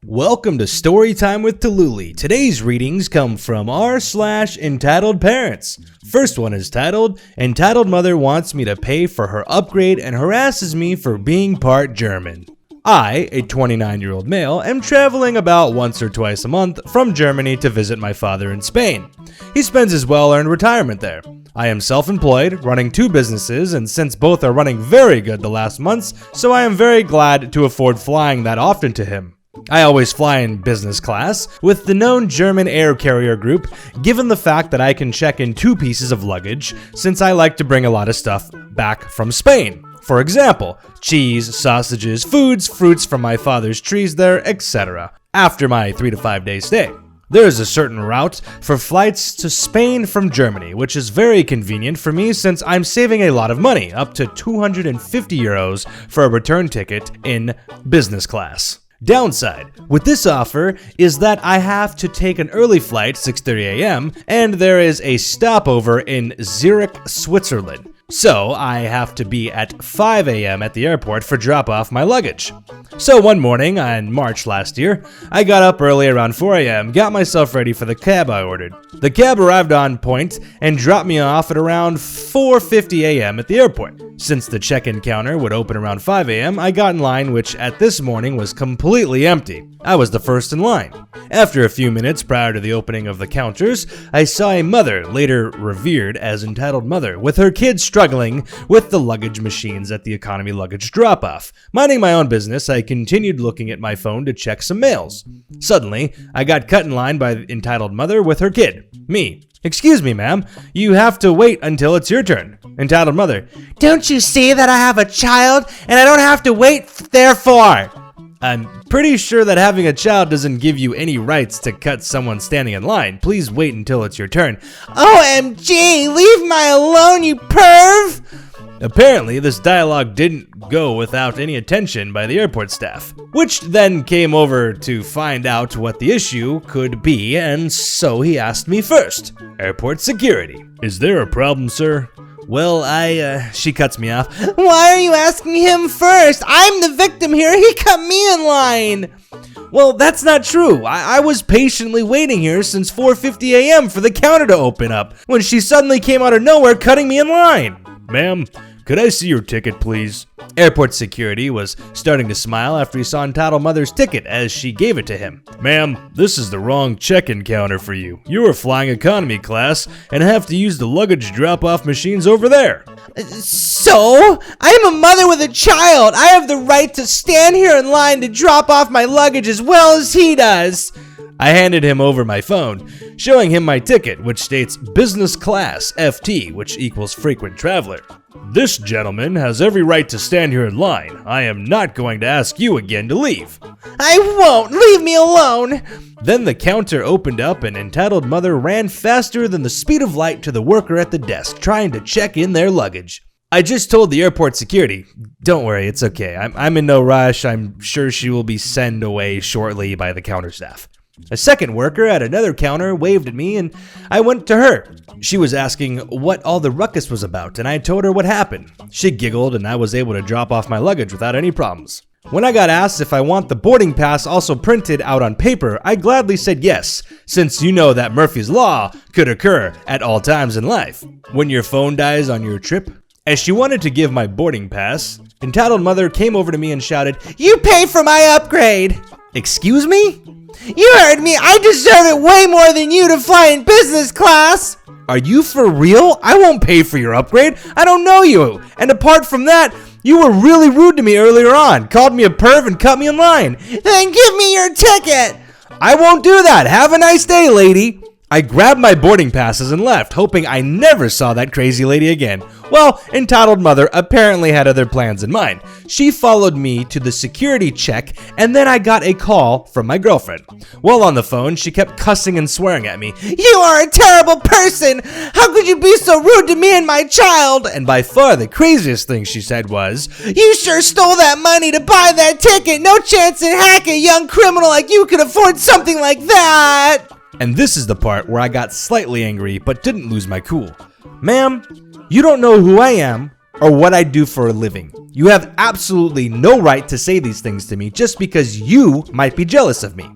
Welcome to Storytime with Tallulah. Today's readings come from r/EntitledParents. First one is titled, Entitled Mother Wants Me to Pay for Her Upgrade and Harasses Me for Being Part German. I, a 29-year-old male, am traveling about once or twice a month from Germany to visit my father in Spain. He spends his well-earned retirement there. I am self-employed, running two businesses, and since both are running very good the last months, so I am very glad to afford flying that often to him. I always fly in business class with the known German air carrier group, given the fact that I can check in 2 pieces of luggage since I like to bring a lot of stuff back from Spain. For example, cheese, sausages, foods, fruits from my father's trees there, etc. after my 3 to 5 day stay. There is a certain route for flights to Spain from Germany, which is very convenient for me since I'm saving a lot of money, up to 250 euros for a return ticket in business class. Downside with this offer is that I have to take an early flight, 6:30 a.m., and there is a stopover in Zurich, Switzerland. So I have to be at 5 a.m. at the airport for drop off my luggage. So one morning in March last year, I got up early around 4 a.m., got myself ready for the cab I ordered. The cab arrived on point and dropped me off at around 4:50 a.m. at the airport. Since the check-in counter would open around 5 a.m., I got in line, which at this morning was completely empty. I was the first in line. After a few minutes prior to the opening of the counters, I saw a mother, later revered as Entitled Mother, with her kids struggling with the luggage machines at the economy luggage drop-off. Minding my own business, I continued looking at my phone to check some mails. Suddenly, I got cut in line by the Entitled Mother with her kid. Me. Excuse me, ma'am. You have to wait until it's your turn. Entitled Mother. Don't you see that I have a child and I don't have to wait, therefore? I'm pretty sure that having a child doesn't give you any rights to cut someone standing in line. Please wait until it's your turn. OMG, leave my alone, you perv! Apparently, this dialogue didn't go without any attention by the airport staff, which then came over to find out what the issue could be, and so he asked me first. Airport security. Is there a problem, sir? Well, she cuts me off. Why are you asking him first? I'm the victim here. He cut me in line. Well, that's not true. I was patiently waiting here since 4:50 a.m. for the counter to open up, when she suddenly came out of nowhere cutting me in line. Ma'am, could I see your ticket, please? Airport security was starting to smile after he saw Entitled Mother's ticket as she gave it to him. Ma'am, this is the wrong check-in counter for you. You are flying economy class and have to use the luggage drop-off machines over there. So? I am a mother with a child. I have the right to stand here in line to drop off my luggage as well as he does. I handed him over my phone, showing him my ticket, which states Business Class FT, which equals Frequent Traveler. This gentleman has every right to stand here in line. I am not going to ask you again to leave. I won't! Leave me alone! Then the counter opened up and Entitled Mother ran faster than the speed of light to the worker at the desk, trying to check in their luggage. I just told the airport security, don't worry, it's okay. I'm in no rush. I'm sure she will be sent away shortly by the counter staff. A second worker at another counter waved at me and I went to her. She was asking what all the ruckus was about and I told her what happened. She giggled and I was able to drop off my luggage without any problems. When I got asked if I want the boarding pass also printed out on paper, I gladly said yes, since you know that Murphy's Law could occur at all times in life. When your phone dies on your trip? As she wanted to give my boarding pass, Entitled Mother came over to me and shouted, "You pay for my upgrade!" Excuse me? You heard me, I deserve it way more than you to fly in business class! Are you for real? I won't pay for your upgrade. I don't know you. And apart from that, you were really rude to me earlier on. Called me a perv and cut me in line. Then give me your ticket! I won't do that. Have a nice day, lady. I grabbed my boarding passes and left, hoping I never saw that crazy lady again. Well, Entitled Mother apparently had other plans in mind. She followed me to the security check, and then I got a call from my girlfriend. While on the phone, she kept cussing and swearing at me. You are a terrible person! How could you be so rude to me and my child? And by far the craziest thing she said was, you sure stole that money to buy that ticket! No chance in heck a young criminal like you could afford something like that! And this is the part where I got slightly angry but didn't lose my cool. Ma'am, you don't know who I am, or what I do for a living. You have absolutely no right to say these things to me just because you might be jealous of me.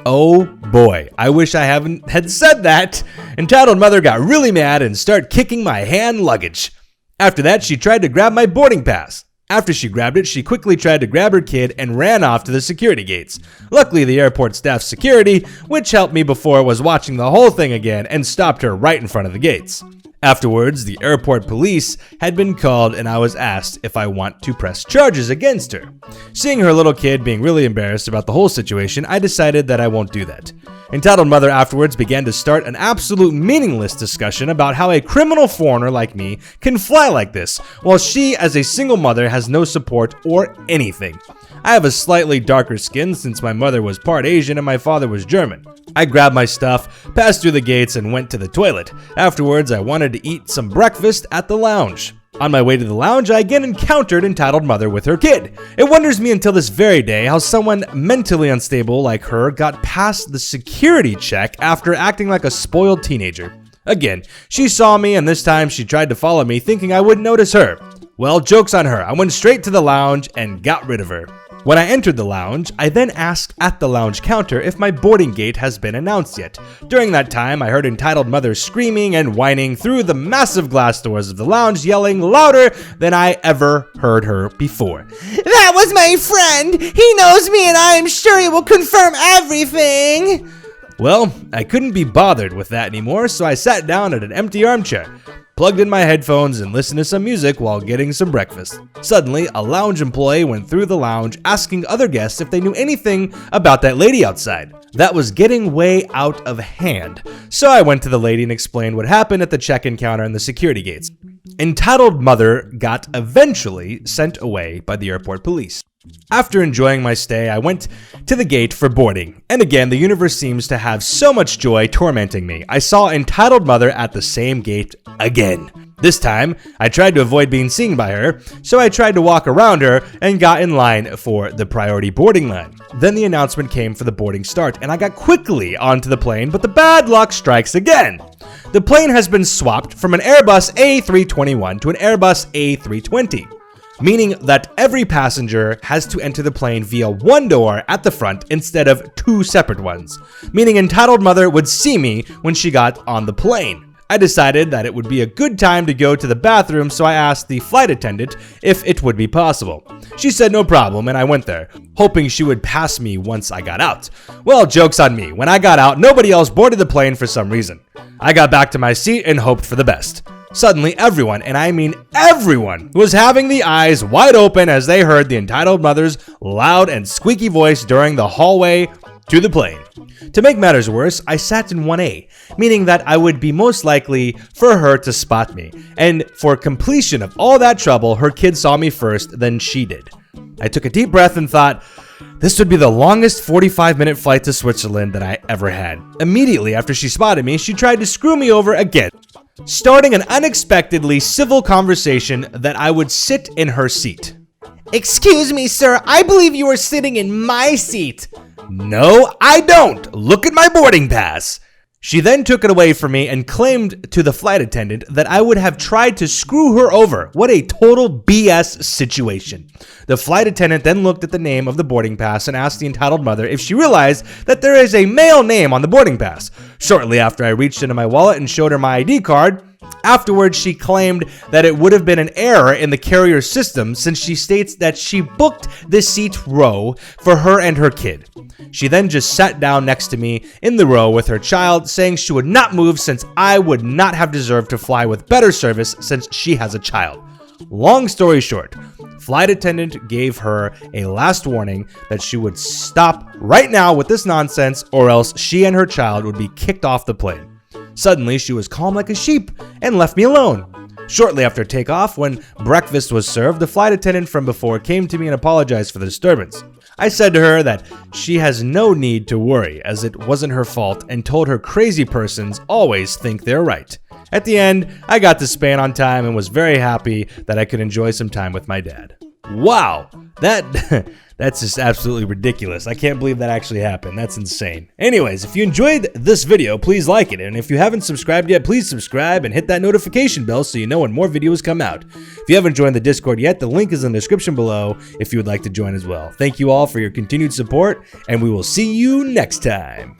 Oh boy, I wish I had said that. Entitled mother got really mad and started kicking my hand luggage. After that, she tried to grab my boarding pass. After she grabbed it, she quickly tried to grab her kid and ran off to the security gates. Luckily, the airport staff security, which helped me before, was watching the whole thing again and stopped her right in front of the gates. Afterwards, the airport police had been called and I was asked if I want to press charges against her. Seeing her little kid being really embarrassed about the whole situation, I decided that I won't do that. Entitled mother afterwards began to start an absolute meaningless discussion about how a criminal foreigner like me can fly like this, while she, as a single mother, has no support or anything. I have a slightly darker skin since my mother was part Asian and my father was German. I grabbed my stuff, passed through the gates, and went to the toilet. Afterwards, I wanted to eat some breakfast at the lounge. On my way to the lounge, I again encountered entitled mother with her kid. It wonders me until this very day how someone mentally unstable like her got past the security check after acting like a spoiled teenager. Again, she saw me and this time she tried to follow me thinking I wouldn't notice her. Well, joke's on her. I went straight to the lounge and got rid of her. When I entered the lounge, I then asked at the lounge counter if my boarding gate has been announced yet. During that time, I heard entitled mother screaming and whining through the massive glass doors of the lounge, yelling louder than I ever heard her before. That was my friend! He knows me and I am sure he will confirm everything! Well, I couldn't be bothered with that anymore, so I sat down at an empty armchair, plugged in my headphones, and listened to some music while getting some breakfast. Suddenly, a lounge employee went through the lounge asking other guests if they knew anything about that lady outside. That was getting way out of hand. So I went to the lady and explained what happened at the check-in counter and the security gates. Entitled mother got eventually sent away by the airport police. After enjoying my stay, I went to the gate for boarding. And again, the universe seems to have so much joy tormenting me. I saw entitled mother at the same gate again. This time, I tried to avoid being seen by her, so I tried to walk around her and got in line for the priority boarding line. Then the announcement came for the boarding start, and I got quickly onto the plane, but the bad luck strikes again. The plane has been swapped from an Airbus A321 to an Airbus A320. Meaning that every passenger has to enter the plane via one door at the front instead of two separate ones, meaning entitled mother would see me when she got on the plane. I decided that it would be a good time to go to the bathroom, so I asked the flight attendant if it would be possible. She said no problem, and I went there, hoping she would pass me once I got out. Well, joke's on me. When I got out, nobody else boarded the plane for some reason. I got back to my seat and hoped for the best. Suddenly, everyone, and I mean everyone, was having the eyes wide open as they heard the entitled mother's loud and squeaky voice during the hallway to the plane. To make matters worse, I sat in 1A, meaning that I would be most likely for her to spot me. And for completion of all that trouble, her kid saw me first, then she did. I took a deep breath and thought, this would be the longest 45-minute flight to Switzerland that I ever had. Immediately after she spotted me, she tried to screw me over again, starting an unexpectedly civil conversation that I would sit in her seat. Excuse me, sir, I believe you are sitting in my seat. No, I don't. Look at my boarding pass. She then took it away from me and claimed to the flight attendant that I would have tried to screw her over. What a total BS situation. The flight attendant then looked at the name of the boarding pass and asked the entitled mother if she realized that there is a male name on the boarding pass. Shortly after, I reached into my wallet and showed her my ID card. Afterwards, she claimed that it would have been an error in the carrier system since she states that she booked this seat row for her and her kid. She then just sat down next to me in the row with her child, saying she would not move since I would not have deserved to fly with better service since she has a child. Long story short, flight attendant gave her a last warning that she would stop right now with this nonsense or else she and her child would be kicked off the plane. Suddenly, she was calm like a sheep and left me alone. Shortly after takeoff, when breakfast was served, the flight attendant from before came to me and apologized for the disturbance. I said to her that she has no need to worry as it wasn't her fault and told her crazy persons always think they're right. At the end, I got to Spain on time and was very happy that I could enjoy some time with my dad. Wow, that That's just absolutely ridiculous. I can't believe that actually happened. That's insane. Anyways, if you enjoyed this video, please like it. And if you haven't subscribed yet, please subscribe and hit that notification bell so you know when more videos come out. If you haven't joined the Discord yet, the link is in the description below if you would like to join as well. Thank you all for your continued support, and we will see you next time.